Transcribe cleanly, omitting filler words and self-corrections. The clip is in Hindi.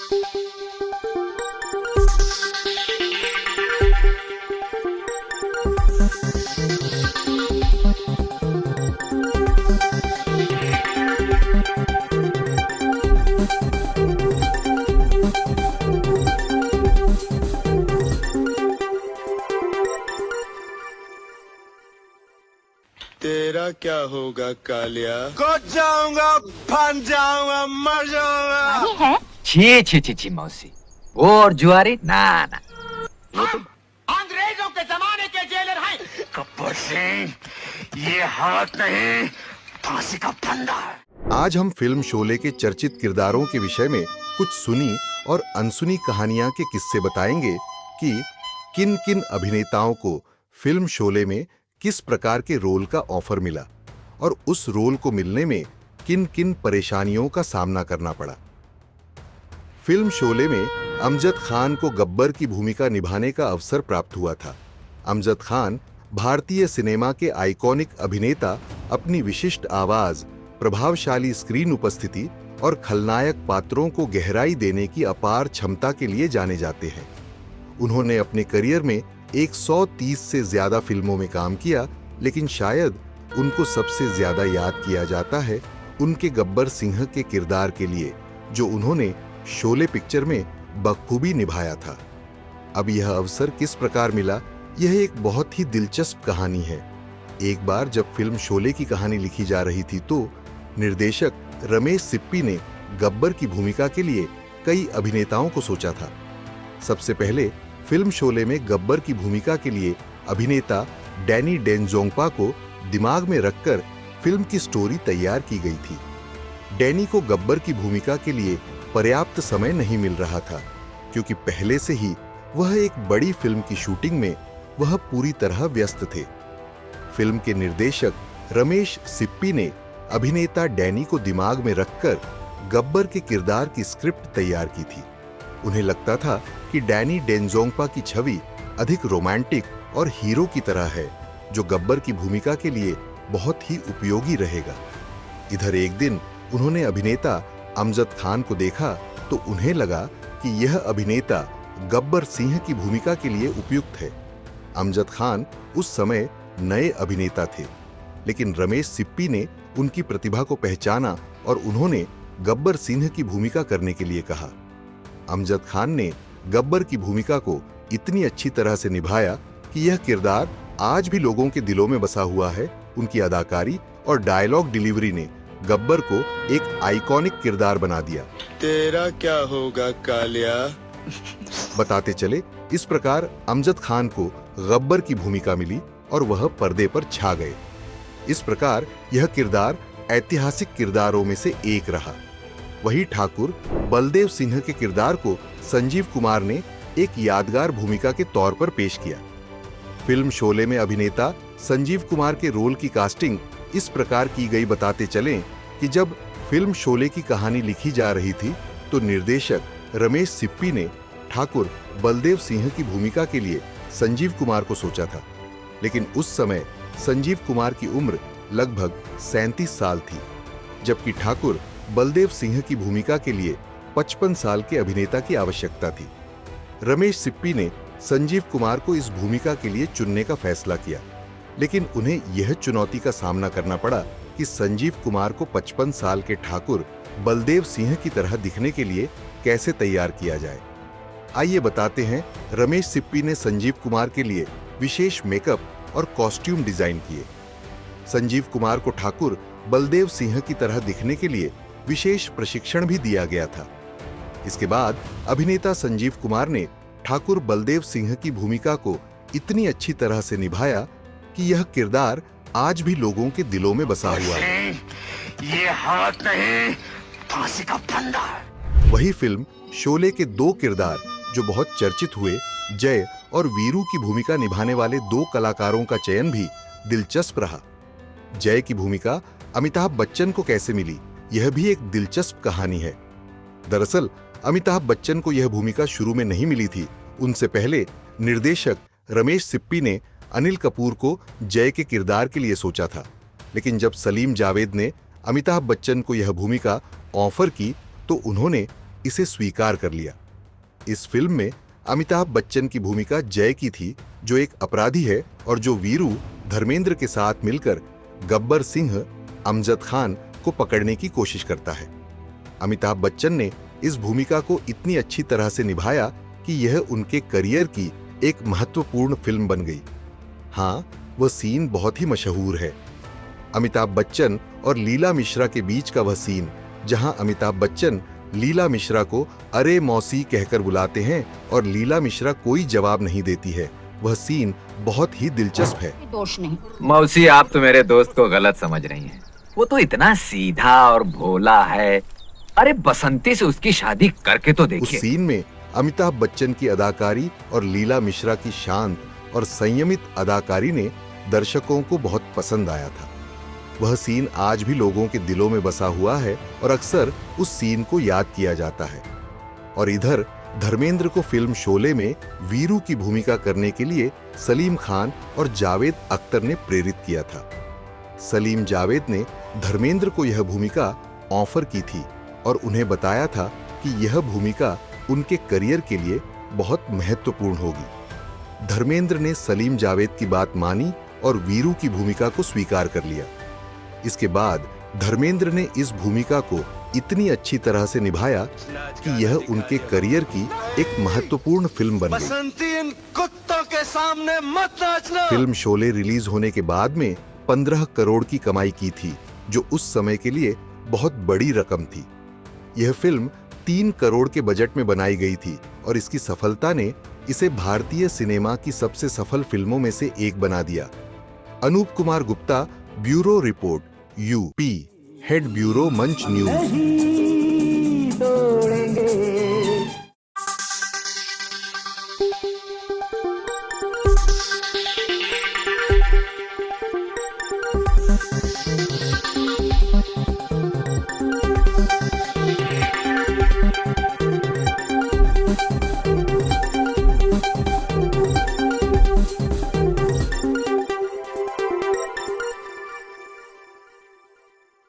तेरा क्या होगा कालिया? कूद जाऊंगा, फन जाऊंगा, मर जाऊंगा। है? छी छी छी छी मौसी, वो और जुआरी ना ना। अंग्रेजों के जमाने के जेलर हैं। गब्बर सिंह, ये हाथ नहीं, फांसी का फंदा है। आज हम फिल्म शोले के चर्चित किरदारों के विषय में कुछ सुनी और अनसुनी कहानियां के किस्से बताएंगे कि किन किन अभिनेताओं को फिल्म शोले में किस प्रकार के रोल का ऑफर मिला और उस रोल को मिलने में किन किन परेशानियों का सामना करना पड़ा। फिल्म शोले में अमजद खान को गब्बर की भूमिका निभाने का अवसर प्राप्त हुआ था। अमजद खान भारतीय सिनेमा के आइकॉनिक अभिनेता अपनी विशिष्ट आवाज, प्रभावशाली स्क्रीन उपस्थिति और खलनायक पात्रों को गहराई देने की अपार क्षमता के लिए जाने जाते हैं। उन्होंने अपने करियर में 130 से ज्यादा फिल्मों में काम किया, लेकिन शायद उनको सबसे ज्यादा याद किया जाता है उनके गब्बर सिंह के किरदार के लिए, जो उन्होंने शोले पिक्चर में बखूबी निभाया था। अब यह अवसर किस प्रकार मिला, यह एक बहुत ही दिलचस्प कहानी है। एक बार जब फिल्म शोले की कहानी लिखी जा रही थी तो निर्देशक रमेश सिप्पी ने गब्बर की भूमिका के लिए कई अभिनेताओं को सोचा था। सबसे पहले फिल्म शोले में गब्बर की भूमिका के लिए अभिनेता डैनी डेंजोंगपा को दिमाग में रखकर फिल्म की स्टोरी तैयार की गई थी। डैनी को गब्बर की भूमिका के लिए पर्याप्त समय नहीं मिल रहा था, क्योंकि पहले से ही वह एक बड़ी फिल्म की शूटिंग में वह पूरी तरह व्यस्त थे। फिल्म के निर्देशक रमेश सिप्पी ने अभिनेता डैनी को दिमाग में रखकर गब्बर के किरदार की स्क्रिप्ट तैयार की थी। उन्हें लगता था कि डैनी डेंजोंगपा की छवि अधिक रोमांटिक और हीरो की तरह है, जो गब्बर की भूमिका के लिए बहुत ही उपयोगी रहेगा। इधर एक दिन उन्होंने अभिनेता अमजद खान को देखा तो उन्हें लगा कि यह अभिनेता गब्बर सिंह की भूमिका के लिए उपयुक्त है। अमजद खान उस समय नए अभिनेता थे, लेकिन रमेश सिप्पी ने उनकी प्रतिभा को पहचाना और उन्होंने गब्बर सिंह की भूमिका करने के लिए कहा। अमजद खान ने गब्बर की भूमिका को इतनी अच्छी तरह से निभाया कि यह किरदार आज भी लोगों के दिलों में बसा हुआ है। उनकी अदाकारी और डायलॉग डिलीवरी ने गब्बर को एक आइकॉनिक किरदार बना दिया। तेरा क्या होगा कालिया? बताते चले, इस प्रकार अमजद खान को गब्बर की भूमिका मिली और वह पर्दे पर छा गए। इस प्रकार यह किरदार ऐतिहासिक किरदारों में से एक रहा। वही ठाकुर बलदेव सिंह के किरदार को संजीव कुमार ने एक यादगार भूमिका के तौर पर पेश किया। फिल्म शोले में अभिनेता संजीव कुमार के रोल की कास्टिंग इस प्रकार की गई बताते चलें कि जब फिल्म शोले की कहानी लिखी जा रही थी तो निर्देशक रमेश सिप्पी ने ठाकुर बलदेव सिंह की भूमिका के लिए संजीव कुमार को सोचा था, लेकिन उस समय संजीव कुमार की उम्र लगभग 37 साल थी, जबकि ठाकुर बलदेव सिंह की भूमिका के लिए 55 साल के अभिनेता की आवश्यकता थी। रमेश सिप्पी ने संजीव कुमार को इस भूमिका के लिए चुनने का फैसला किया, लेकिन उन्हें यह चुनौती का सामना करना पड़ा कि संजीव कुमार को 55 साल के ठाकुर बलदेव सिंह की तरह दिखने के लिए कैसे तैयार किया जाए। आइए बताते हैं रमेश सिप्पी ने संजीव कुमार के लिए विशेष मेकअप और कॉस्ट्यूम डिजाइन किए। संजीव कुमार को ठाकुर बलदेव सिंह की तरह दिखने के लिए विशेष प्रशिक्षण भी दिया गया था। इसके बाद अभिनेता संजीव कुमार ने ठाकुर बलदेव सिंह की भूमिका को इतनी अच्छी तरह से निभाया कि यह किरदार आज भी लोगों के दिलों में बसा हुआ है। ये हाथ नहीं, फांसी का फंदा है। वही फिल्म शोले के दो किरदार जो बहुत चर्चित हुए, जय और वीरू की भूमिका निभाने वाले दो कलाकारों का चयन भी दिलचस्प रहा। जय की भूमिका अमिताभ बच्चन को कैसे मिली, यह भी एक दिलचस्प कहानी है। दरअसल अमिताभ बच्चन को यह भूमिका शुरू में नहीं मिली थी। उनसे पहले निर्देशक रमेश सिप्पी ने अनिल कपूर को जय के किरदार के लिए सोचा था, लेकिन जब सलीम जावेद ने अमिताभ बच्चन को यह भूमिका ऑफर की तो उन्होंने इसे स्वीकार कर लिया। इस फिल्म में अमिताभ बच्चन की भूमिका जय की थी, जो एक अपराधी है और जो वीरू धर्मेंद्र के साथ मिलकर गब्बर सिंह अमजद खान को पकड़ने की कोशिश करता है। अमिताभ बच्चन ने इस भूमिका को इतनी अच्छी तरह से निभाया कि यह उनके करियर की एक महत्वपूर्ण फिल्म बन गई। हाँ, वह सीन बहुत ही मशहूर है। अमिताभ बच्चन और लीला मिश्रा के बीच का वह सीन जहां अमिताभ बच्चन लीला मिश्रा को अरे मौसी कहकर बुलाते हैं और लीला मिश्रा कोई जवाब नहीं देती है, वह सीन बहुत ही दिलचस्प है। दोष नहीं। मौसी, आप तो मेरे दोस्त को गलत समझ रही हैं। वो तो इतना सीधा और भोला है। अरे बसंती से उसकी शादी करके तो उस देखिए। सीन में अमिताभ बच्चन की अदाकारी और लीला मिश्रा की शांत और संयमित अदाकारी ने दर्शकों को बहुत पसंद आया था। वह सीन आज भी लोगों के दिलों में बसा हुआ है और अक्सर उस सीन को याद किया जाता है। और इधर धर्मेंद्र को फिल्म शोले में वीरू की भूमिका करने के लिए सलीम खान और जावेद अख्तर ने प्रेरित किया था। सलीम जावेद ने धर्मेंद्र को यह भूमिका ऑफर की थी और उन्हें बताया था कि यह भूमिका उनके करियर के लिए बहुत महत्वपूर्ण होगी। धर्मेंद्र ने सलीम जावेद की बात मानी और वीरू की भूमिका को स्वीकार कर लिया। इसके बाद धर्मेंद्र ने इस भूमिका को इतनी अच्छी तरह से निभाया कि यह उनके करियर की एक महत्वपूर्ण फिल्म बन गई। बसंती, इन कुत्तों के सामने मत नाचना। फिल्म शोले रिलीज होने के बाद में 15 करोड़ की कमाई की थी, जो उस समय के लिए बहुत बड़ी रकम थी। यह फिल्म 3 करोड़ के बजट में बनाई गई थी और इसकी सफलता ने इसे भारतीय सिनेमा की सबसे सफल फिल्मों में से एक बना दिया। Anoop Kumar Gupta, bureau report, UP, head bureau, Manch news.